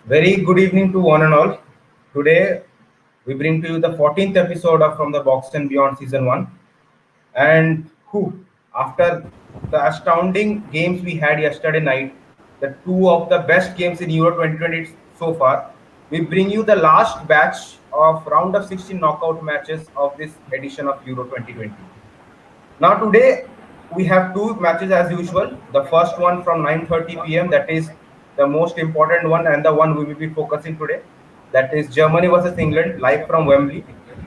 Very good evening to one and all. Today we bring to you the 14th episode of From the Box and Beyond Season 1. And after the astounding games we had yesterday night, the two of the best games in Euro 2020 so far, we bring you the last batch of round of 16 knockout matches of this edition of Euro 2020. Now today we have two matches as usual. The first one from 9:30 p.m. that is the most important one and the one we will be focusing today. That is Germany versus England live from Wembley.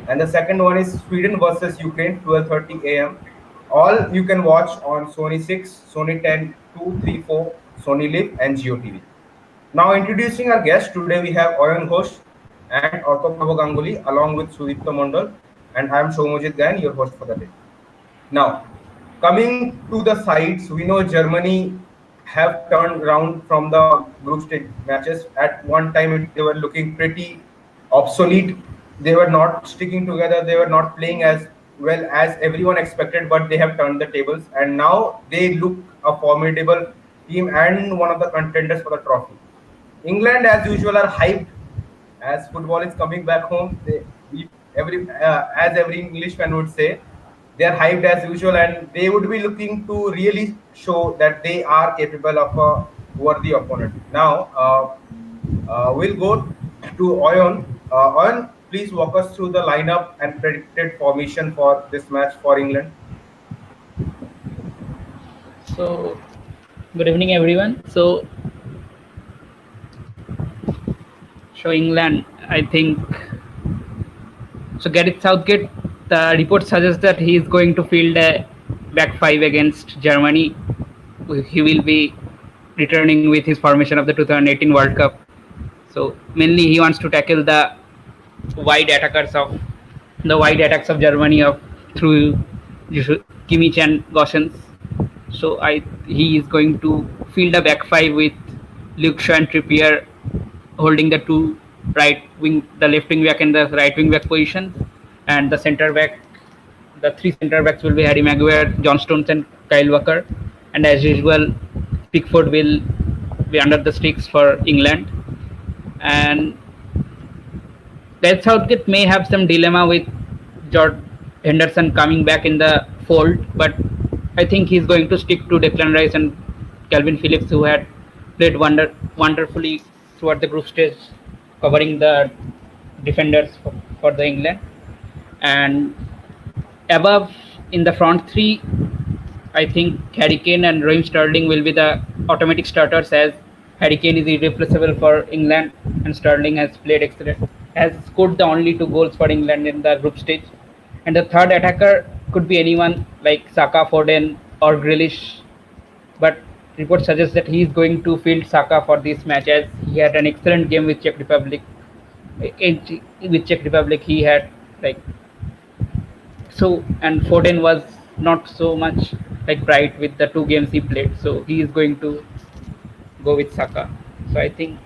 And the second one is Sweden versus Ukraine 12:30 a.m. All you can watch on Sony 6, Sony 10, 2, 3, 4, Sony Live and GeoTV. Now introducing our guest today we have Oyan Ghosh and Orko Ganguly along with Sudipta Mondal and I am Soumyajit Gayen, your host for the day. Now, coming to the sides, we know Germany have turned around from the group stage matches. At one time, they were looking pretty obsolete. They were not sticking together. They were not playing as well as everyone expected, but they have turned the tables. And now they look a formidable team and one of the contenders for the trophy. England, as usual, are hyped as football is coming back home. As every English fan would say, they are hyped as usual, and they would be looking to really show that they are capable of a worthy opponent. Now, we'll go to Oyon. Oyon, please walk us through the lineup and predicted formation for this match for England. So, good evening, everyone. So England, I think. So, Gareth Southgate, the report suggests that he is going to field a back five against Germany. He will be returning with his formation of the 2018 World Cup. So, mainly he wants to tackle the wide attacks of Germany through Kimmich and Gosens. So he is going to field a back five with Luke Shaw and Trippier holding the the left wing back and the right wing back positions, and the three centre backs will be Harry Maguire, John Stones, and Kyle Walker. And as usual, Pickford will be under the sticks for England. And Gareth Southgate may have some dilemma with George Henderson coming back in the fold, but I think he's going to stick to Declan Rice and Calvin Phillips, who had played wonderfully throughout the group stage, covering the defenders for the England. And above in the front three, I think Harry Kane and Raheem Sterling will be the automatic starters, as Harry Kane is irreplaceable for England and Sterling has played excellent, has scored the only 2 goals for England in the group stage. And the third attacker could be anyone like Saka, Foden or Grealish, but reports suggest that he is going to field Saka for this match, as he had an excellent game with Czech Republic. With Czech Republic, he had and Foden was not so much bright with the 2 games he played, so he is going to go with Saka. So I think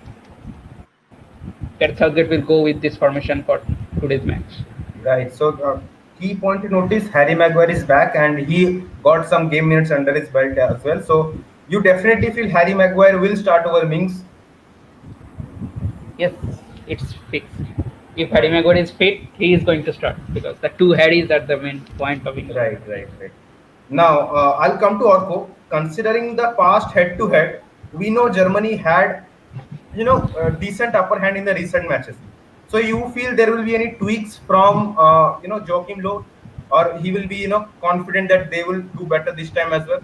that Southgate will go with this formation for today's match. Right. So key point to notice: Harry Maguire is back and he got some game minutes under his belt as well. So you definitely feel Harry Maguire will start over Mings? Yes, it's fixed. If Harry Maguire is fit, he is going to start, because the 2 Harrys are the main point of England. Right. Now, I'll come to Orko. Considering the past head-to-head, we know Germany had, a decent upper hand in the recent matches. So you feel there will be any tweaks from, Joachim Low, or he will be, confident that they will do better this time as well?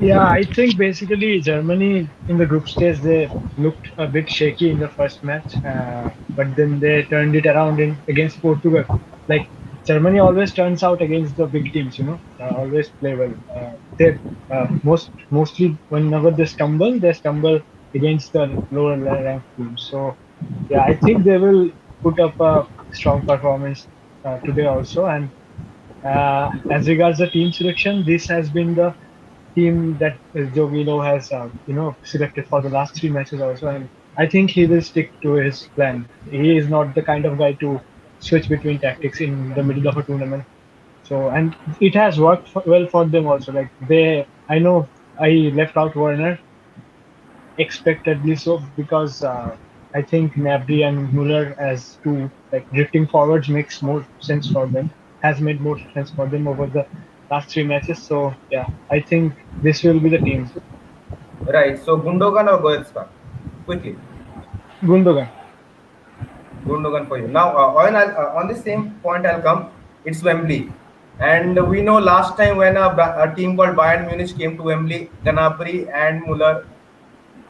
Yeah, I think basically Germany in the group stage, they looked a bit shaky in the first match, but then they turned it around against Portugal. Germany always turns out against the big teams, always play well. They mostly whenever they stumble against the lower ranked teams. So yeah, I think they will put up a strong performance today also. And as regards the team selection, this has been the team that Jogi Low has selected for the last 3 matches also, and I think he will stick to his plan. He is not the kind of guy to switch between tactics in the middle of a tournament. So, and it has worked well for them also. I know I left out Werner. expectedly so, because I think Gnabry and Muller as two like drifting forwards makes more sense for them. Has made more sense for them over the last three matches. So yeah, I think this will be the team. Right. So Gundogan or Goretzka? Quickly. Gundogan. Gundogan for you. Now, on the same point, I'll come. It's Wembley. And we know last time when a team called Bayern Munich came to Wembley, Gnabry and Muller,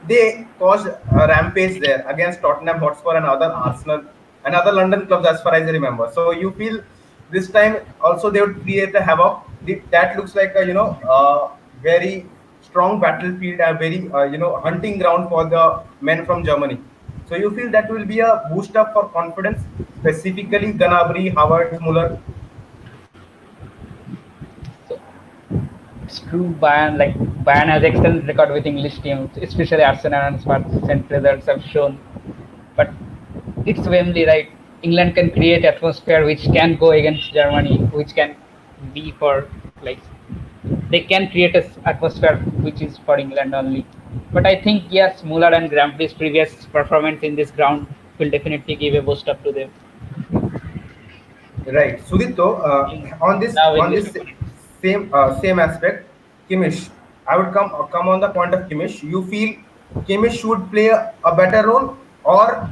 they caused a rampage there against Tottenham Hotspur and other Arsenal and other London clubs, as far as I remember. So you feel this time also they would create a havoc. That looks like a very strong battlefield, a very hunting ground for the men from Germany. So you feel that will be a boost up for confidence, specifically Gnabry, Havertz, Muller. It's true. Bayern has excellent record with English teams, especially Arsenal and Spurs. Recent results have shown. But it's Wembley, right? England can create atmosphere which can go against Germany, which can be for like they can create a atmosphere which is for England only. But I think yes, Muller and Gnabry's previous performance in this ground will definitely give a boost up to them. Right. Sudipto, on this Now on English this same aspect, Kimmich. I would come on the point of Kimmich. You feel Kimmich should play a better role, or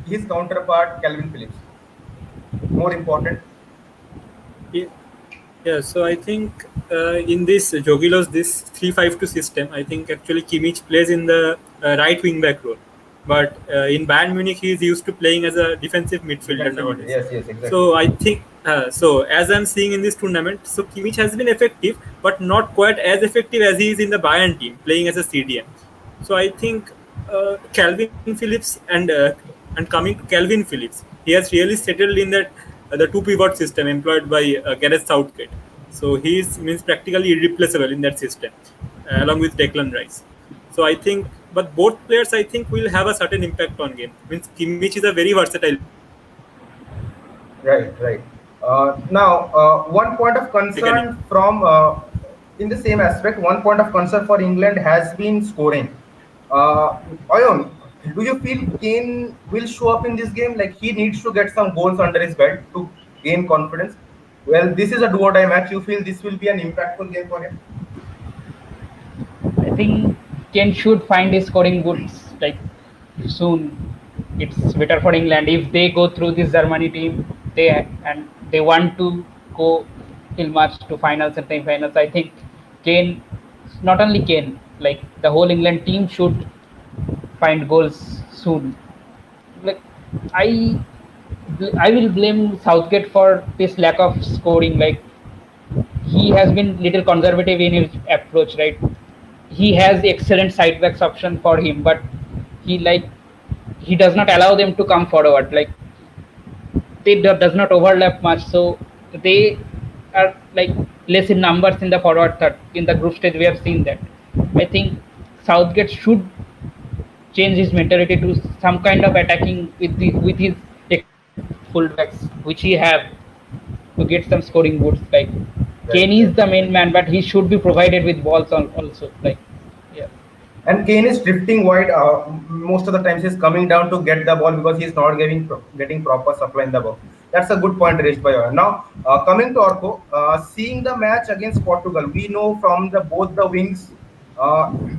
his counterpart Calvin Phillips more important? Yeah, yeah, so I think in this Jogilos this 3-5-2 system, I think actually Kimmich plays in the right wing back role, but in Bayern Munich he is used to playing as a defensive midfielder nowadays. Yes, yes, exactly. So I think so as I'm seeing in this tournament, so Kimmich has been effective, but not quite as effective as he is in the Bayern team playing as a CDM. So I think Calvin Phillips and coming to Calvin Phillips, he has really settled in that the two pivot system employed by Gareth Southgate. So he is means practically irreplaceable in that system, along with Declan Rice. So I think, but both players I think will have a certain impact on game. Means Kimmich is a very versatile. Right, right. Now, one point of concern from in the same aspect, one point of concern for England has been scoring. Oyon, do you feel Kane will show up in this game? Like he needs to get some goals under his belt to gain confidence. Well, this is a do or die match. You feel this will be an impactful game for him? I think Kane should find his scoring goods like soon. It's better for England if they go through this Germany team. They want to go till much to finals and semi-finals. I think Kane, not only Kane, like the whole England team should find goals soon. Like I, I will blame Southgate for this lack of scoring. Like he has been little conservative in his approach, right? He has excellent side backs option for him, but he like he does not allow them to come forward. Like they does not overlap much, so they are like less in numbers in the forward third. In the group stage, we have seen that. I think Southgate should change his mentality to some kind of attacking with his fullbacks, which he have to get some scoring boots. Like Right, Kane is right. the main man, but he should be provided with balls also. Like yeah. And Kane is drifting wide. Most of the times he's coming down to get the ball because he's not getting proper supply in the ball. That's a good point raised by you. Now, coming to Orko, seeing the match against Portugal, we know from the both the wings,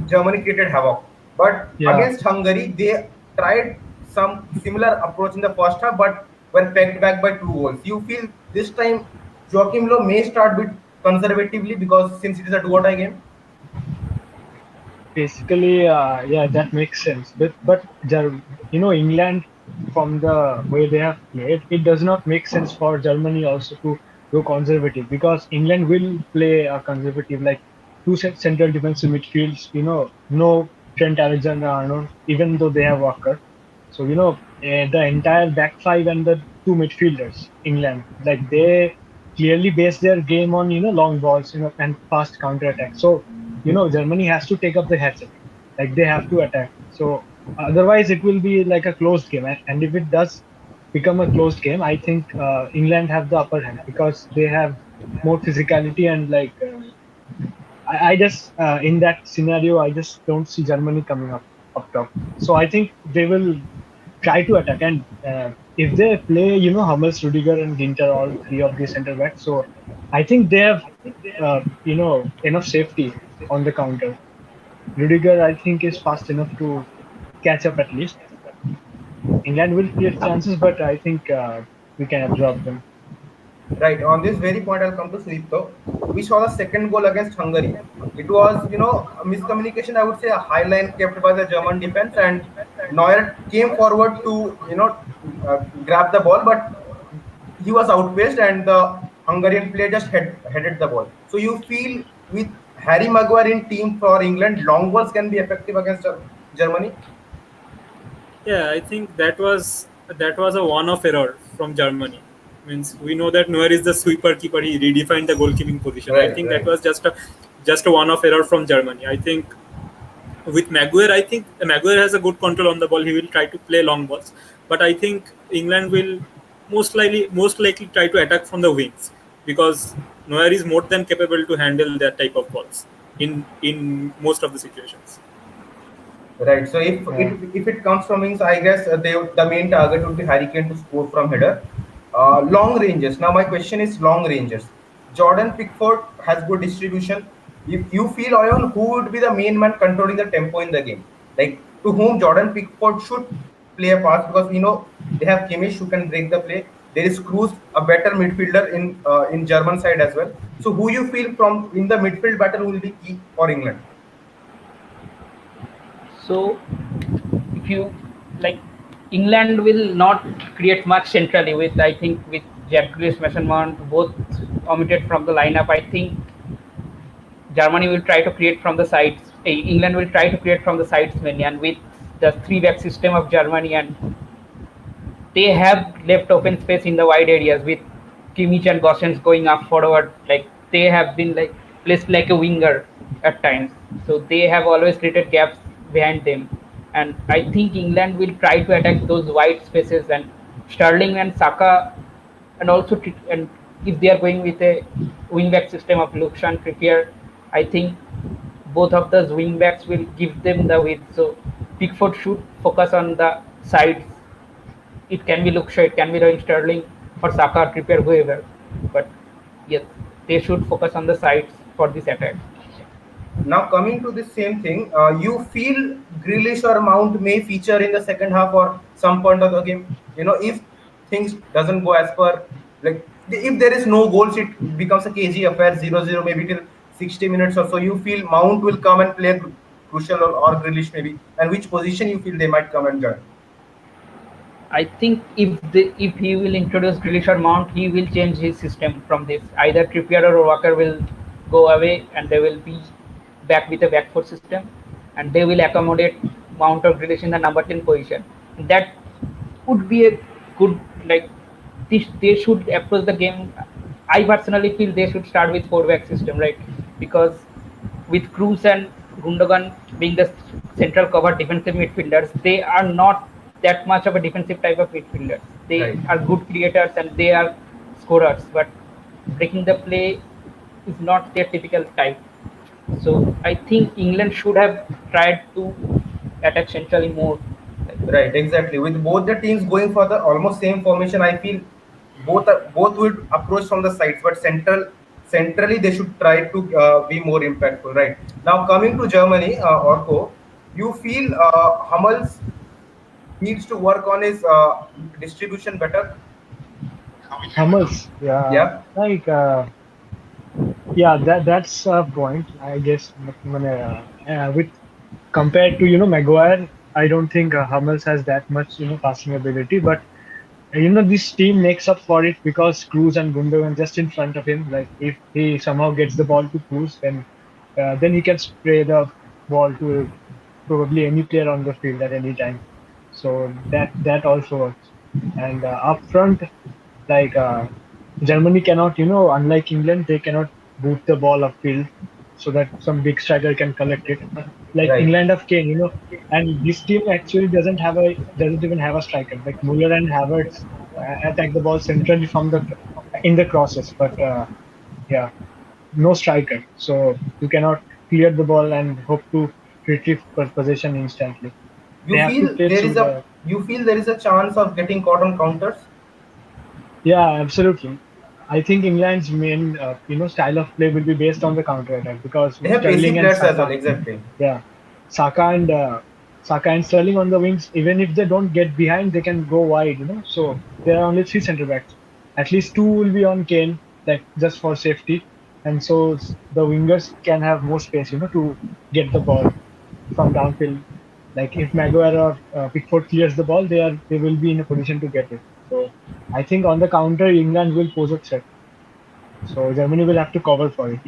Germany created havoc. But Yeah, against Hungary, they tried some similar approach in the first half, but were pegged back by 2 goals. You feel this time Joachim Low may start bit conservatively because since it is a do or die game? basically, yeah, that makes sense. But England, from the way they have played, it does not make sense for Germany also to go conservative, because England will play a conservative, like two central defensive midfields. No Trent Alexander-Arnold, even though they have Walker. So the entire back five and the two midfielders, England, like they clearly base their game on long balls, and fast counter attack. So Germany has to take up the hatchet, like they have to attack. So otherwise, it will be like a closed game, and if it does become a closed game, I think England have the upper hand because they have more physicality, and I just in that scenario, I just don't see Germany coming up up top. So I think they will try to attack. And if they play, Hummels, Rudiger, and Ginter, all three of the center backs, so I think they have, enough safety on the counter. Rudiger, I think, is fast enough to catch up at least. England will create chances, but I think we can absorb them. Right. On this very point, I'll come to Sudipta. We saw the second goal against Hungary. It was, a miscommunication. I would say a high line kept by the German defense, and Neuer came forward to, grab the ball, but he was outpaced, and the Hungarian player just headed the ball. So you feel with Harry Maguire in team for England, long balls can be effective against Germany. Yeah, I think that was a one-off error from Germany. Means we know that Neuer is the sweeper keeper. He redefined the goalkeeping position. I Right, think right. that was just a one-off error from Germany. I think with Maguire, I think Maguire has a good control on the ball. He will try to play long balls, but I think England will most likely try to attack from the wings because Neuer is more than capable to handle that type of balls in most of the situations. Right. So if it comes from wings, I guess the main target would be Hurricane to score from header. Long ranges. Now my question is long ranges. Jordan Pickford has good distribution. If you feel Ion, who would be the main man controlling the tempo in the game? Like to whom Jordan Pickford should play a pass because we know they have Kimmich who can break the play. There is Cruz, a better midfielder in German side as well. So who you feel from in the midfield battle will be key for England? So if you like, England will not create much centrally with, I think, with Jack Grealish, Mason Mount both omitted from the lineup. I think Germany will try to create from the sides. England will try to create from the sides mainly, and with the three back system of Germany, and they have left open space in the wide areas with Kimmich and Gosens going up forward. Like they have been like placed like a winger at times, so they have always created gaps behind them. And I think England will try to attack those wide spaces, and Sterling and Saka, and also and if they are going with a wing back system of Luke Shaw and Trippier, I think both of those wing backs will give them the width. So Pickford should focus on the sides. It can be Luke Shaw, it can be Raheem Sterling or Saka, Trippier, whoever. But yes, they should focus on the sides for this attack. Now coming to the same thing, you feel Grealish or Mount may feature in the second half or some point of the game. If things doesn't go as per like if there is no goals, it becomes a KG affair 0-0 maybe till 60 minutes or so. You feel Mount will come and play crucial or Grealish maybe, and which position you feel they might come and join. I think if he will introduce Grealish or Mount, he will change his system from this. Either Trippier or Walker will go away, and they will be back with a back four system, and they will accommodate Mount or Grealish in the number 10 position. That would be a good like. They should approach the game. I personally feel they should start with four back system, right? Because with Cruz and Gundogan being the central cover defensive midfielders, they are not that much of a defensive type of midfielders. They Right. are good creators and they are scorers, but breaking the play is not their typical type. So I think England should have tried to attack centrally more. Right, exactly. With both the teams going for the almost same formation, I feel both would approach from the sides, but centrally they should try to be more impactful. Right now, coming to Germany, Orko, you feel Hummels needs to work on his distribution better. Hummels, Yeah, yeah, that's a point, I guess. With compared to Maguire, I don't think Hummels has that much passing ability, but this team makes up for it because Cruz and Gundogan just in front of him. Like if he somehow gets the ball to Cruz, then he can spray the ball to probably any player on the field at any time. So that also works. And up front, like Germany cannot, unlike England, they cannot boot the ball upfield so that some big striker can collect it. Like right. England of Kane, and this team actually doesn't even have a striker. Like Muller and Havertz attack the ball centrally from the in the crosses, but yeah, no striker. So you cannot clear the ball and hope to retrieve possession instantly. They have to play through the. you feel there is a chance of getting caught on counters? Yeah, absolutely. I think England's main, style of play will be based on the counter attack because They have pacey Sterling and players as well, Saka, exactly. yeah, Saka and uh, Saka and Sterling on the wings. Even if they don't get behind, they can go wide. So there are only three centre backs. At least two will be on Kane, like just for safety, and so the wingers can have more space, to get the ball from downfield. Like if Maguire or Pickford clears the ball, they will be in a position to get it. So I think on the counter, England will pose a threat. So Germany will have to cover for it.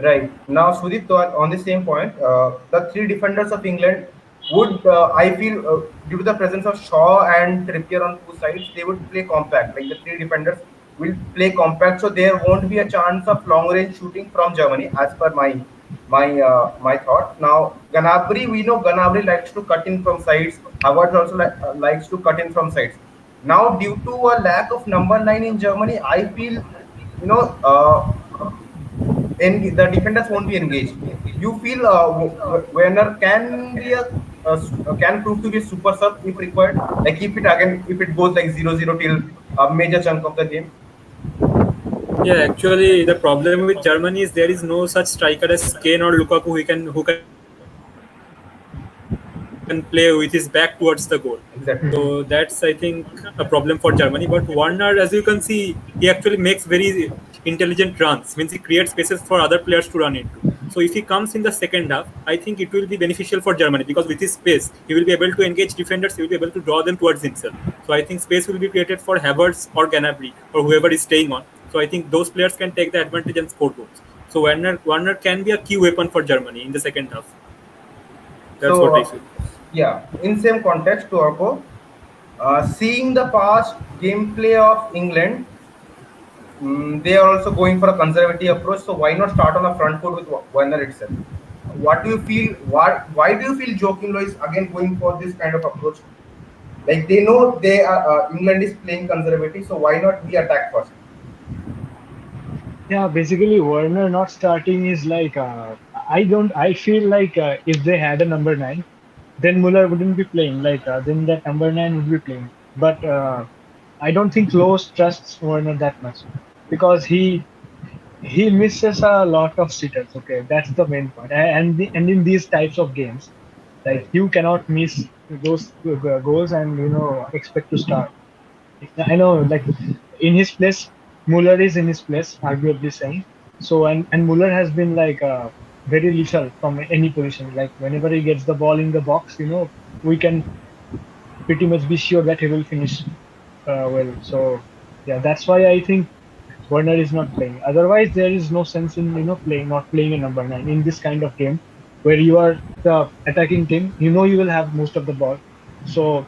Right. Now, Sudipta, on the same point, the three defenders of England would, I feel, due to the presence of Shaw and Trippier on two sides, they would play compact. Like the three defenders will play compact, so there won't be a chance of long range shooting from Germany, as per my thought. Now, Gnabry, we know Gnabry likes to cut in from sides. Havertz also likes to cut in from sides. Now, due to a lack of number 9 in Germany, I feel, you know. The defenders won't be engaged. You feel Werner can be can prove to be a super sub if required. Like if it goes like 0-0 till a major chunk of the game. Yeah, actually, the problem with Germany is there is no such striker as Kane or Lukaku who can play with his back towards the goal. So that's, I think, a problem for Germany. But Werner, as you can see, he actually makes very intelligent runs. Means he creates spaces for other players to run into. So if he comes in the second half, I think it will be beneficial for Germany because with his space, he will be able to engage defenders. He will be able to draw them towards himself. So I think space will be created for Havertz or Gnabry or whoever is staying on. So I think those players can take the advantage and score goals. So Werner can be a key weapon for Germany in the second half. That's what I feel. So yeah, in same context to Arco, seeing the past gameplay of England, they are also going for a conservative approach. So why not start on the front foot with Werner itself? What do you feel? Why do you feel Joachim Low is again going for this kind of approach? Like they know they are England is playing conservative, so why not we attack first? Yeah, basically Werner not starting is like I feel like if they had a number 9, then Muller wouldn't be playing. Like then that number 9 would be playing. But I don't think Klose trusts Werner that much because he misses a lot of sitters. Okay, that's the main point. And in these types of games, like Right. you cannot miss those goals and expect to start. I know, like in his place, Muller is in his place, arguably saying. So and Muller has been like very lethal from any position. Like whenever he gets the ball in the box, we can pretty much be sure that he will finish well. So yeah, that's why I think Werner is not playing. Otherwise, there is no sense in playing not playing a number 9 in this kind of game where you are the attacking team. You will have most of the ball. So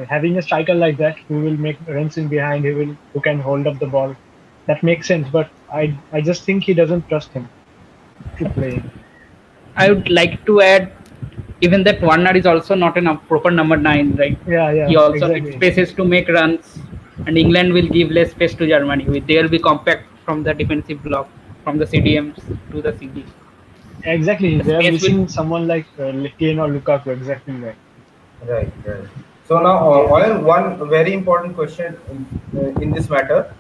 having a striker like that who will make runs in behind, who can hold up the ball. That makes sense. But I just think he doesn't trust him to play. I would like to add, even that Warner is also not a proper number 9, right? Yeah, He also needs exactly. spaces to make runs, and England will give less space to Germany. They will be compact from the defensive block, from the CDMs to the CD. Exactly. The They are space will. missing someone like Kane or Lukaku. Exactly right. Right, right. So now, Oil, one very important question in this matter.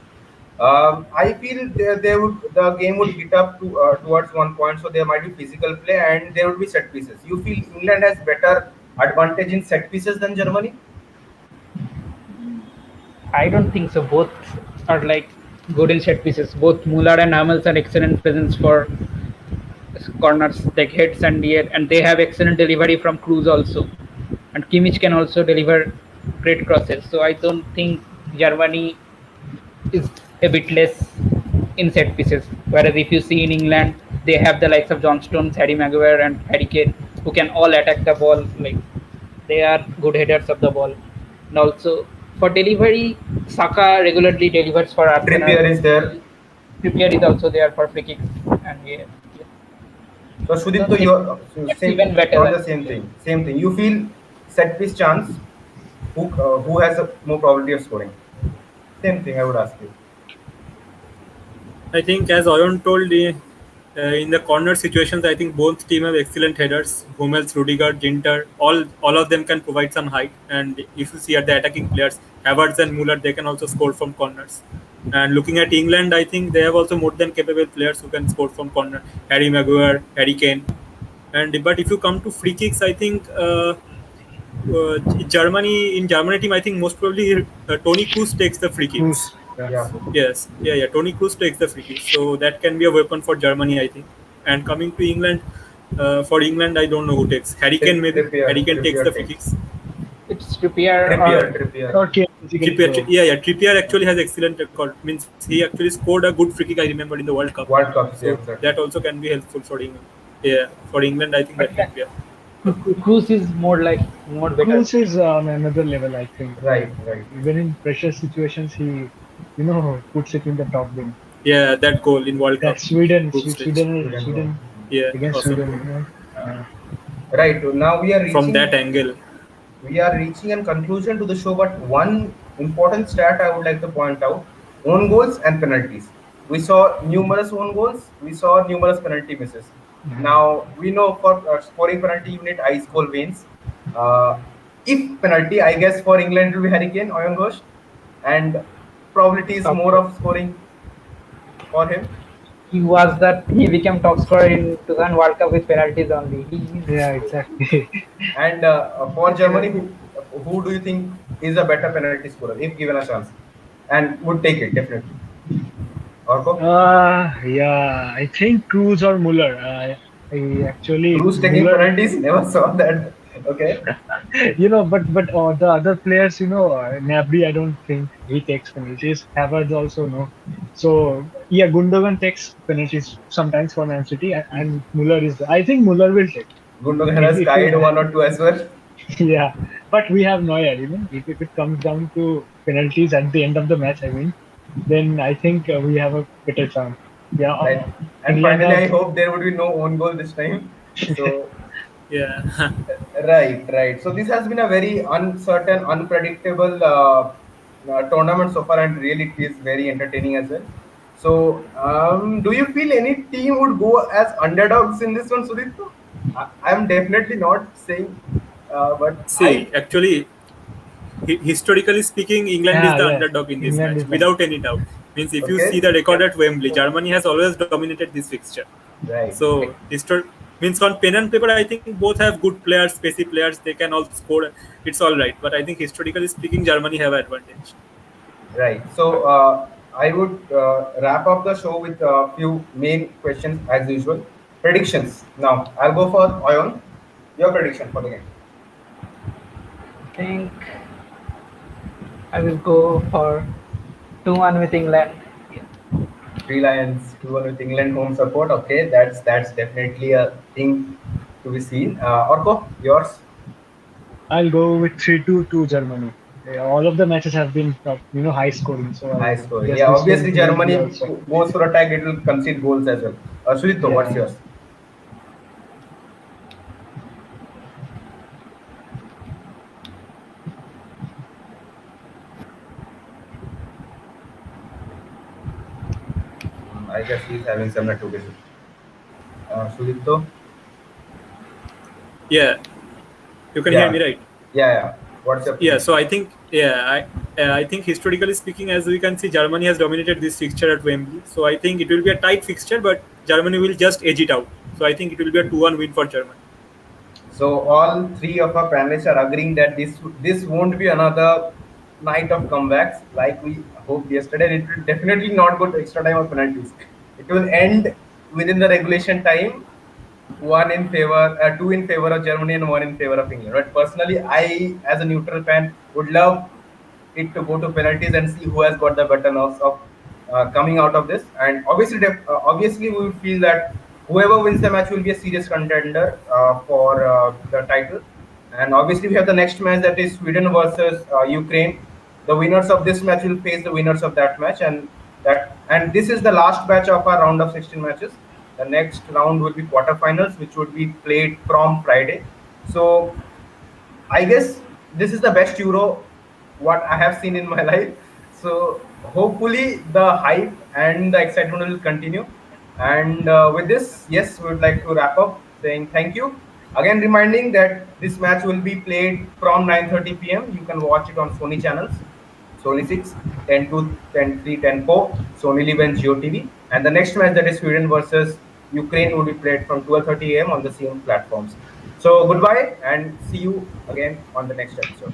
I feel the game would heat up towards one point, so there might be physical play and there would be set pieces. You feel England has better advantage in set pieces than Germany? I don't think so. Both are like good in set pieces. Both Muller and Hamels are excellent presence for corners, like heads and the air, and they have excellent delivery from Cruz also. And Kimmich can also deliver great crosses. So I don't think Germany is a bit less in set pieces. Whereas if you see in England, they have the likes of John Stones, Harry Maguire, and Harry Kane, who can all attack the ball. Like they are good headers of the ball. And also for delivery, Saka regularly delivers for Arsenal. Trippier is there. Trippier is also there for free kicks, and yeah, So I Sudipto, don't think you're that's same even better on than the same England. thing. Same thing. You feel set piece chance. Who has a more probability of scoring? Same thing. I would ask you. I think, as Oyon told, In the corner situations, I think both team have excellent headers. Hummels, Rudiger, Ginter, all of them can provide some height. And if you see at the attacking players, Havertz and Muller, they can also score from corners. And looking at England, I think they have also more than capable players who can score from corner. Harry Maguire, Harry Kane. And but if you come to free kicks, I think Germany team, I think most probably Tony Kroos takes the free kicks. Cruz. Yeah. Yeah. Yes, yeah. Tony Kroos takes the free kick, so that can be a weapon for Germany, I think. And coming to England, for England, I don't know who takes. Harry Kane maybe. Harry Kane takes the free kicks. It's Trippier Trippier. Okay. Trippier, yeah. Trippier actually has excellent record. Means he actually scored a good free kick. I remember in the World Cup. World Cup, So yeah, exactly. that also can be helpful for England. Yeah, for England, I think that can be. Cruz is more better. Cruz is on another level, I think. Right. Even in pressure situations, he, puts it in the top bin. Yeah, that goal in World Cup. That Sweden Sweden. Yeah, against awesome Sweden. goal. Right. Now we are reaching. From that angle. We are reaching a conclusion to the show, but one important stat I would like to point out: own goals and penalties. We saw numerous own goals. We saw numerous penalty misses. Now we know for scoring penalty unit, ice goal wins. If penalty, I guess for England it will be Harry Kane, Oyon Ghosh, and probability is more of scoring for him. He became top scorer in 2000 World Cup with penalties only. Yeah, exactly. And for Germany, who do you think is a better penalty scorer if given a chance, and would take it definitely? Orko? Yeah, I think Cruz or Muller. I actually Who's taking Muller, penalties? Never saw that. Okay. but the other players, Gnabry, I don't think he takes penalties. Havertz also no. So yeah, Gundogan takes penalties sometimes for Man City, and Muller is. I think Muller will take. Gundogan has tied one or two as well. Yeah, but we have Neuer. If it comes down to penalties at the end of the match, then I think we have a better chance. Yeah. Right. And finally, I hope there would be no own goal this time. So. Yeah. Right. So this has been a very uncertain, unpredictable tournament so far, and really it is very entertaining as well. So, do you feel any team would go as underdogs in this one, Sudipta? I'm definitely not saying, but See, actually, historically speaking, England is the underdog in this England match, without any doubt. Means if you see the record at Wembley, Germany has always dominated this fixture. Right. So, means on pen and paper, I think both have good players, spacey players. They can all score. It's all right. But I think historically speaking, Germany have advantage. Right. So I would wrap up the show with a few main questions as usual. Predictions. Now I'll go for Oyon. Your prediction for the game. I think I will go for 2-1 with England. Three Lions, 2-1 with England home support. Okay, that's definitely a thing to be seen. Orko, yours? I'll go with 3-2 to Germany. All of the matches have been high scoring. So high scoring. Yeah, obviously Germany goes for attack. It will concede goals as well. Sudipta, what's yours? I guess he's having some network issue. Sudipta? Yeah, you can hear me, right? Yeah. What's your prediction? So I think I think historically speaking, as we can see, Germany has dominated this fixture at Wembley. So I think it will be a tight fixture, but Germany will just edge it out. So I think it will be a 2-1 win for Germany. So all three of our panelists are agreeing that this won't be another night of comebacks like we hoped yesterday. It will definitely not go to extra time or penalties. It will end within the regulation time. Two in favor of Germany and one in favor of England. But personally, I, as a neutral fan, would love it to go to penalties and see who has got the better nerves of coming out of this. And obviously, we would feel that whoever wins the match will be a serious contender for the title. And obviously, we have the next match, that is Sweden versus Ukraine. The winners of this match will face the winners of that match, and this is the last batch of our round of 16 matches. The next round will be quarterfinals, which would be played from Friday. So I guess this is the best Euro what I have seen in my life. So hopefully the hype and the excitement will continue. And with this, yes, we would like to wrap up saying thank you. Again, reminding that this match will be played from 9:30 p.m. You can watch it on Sony channels, Sony 6, 10 2, 10 3, 10 4, Sony Live and Geo TV. And the next match, that is Sweden versus Ukraine, will be played from 12:30 a.m. on the same platforms. So goodbye and see you again on the next episode.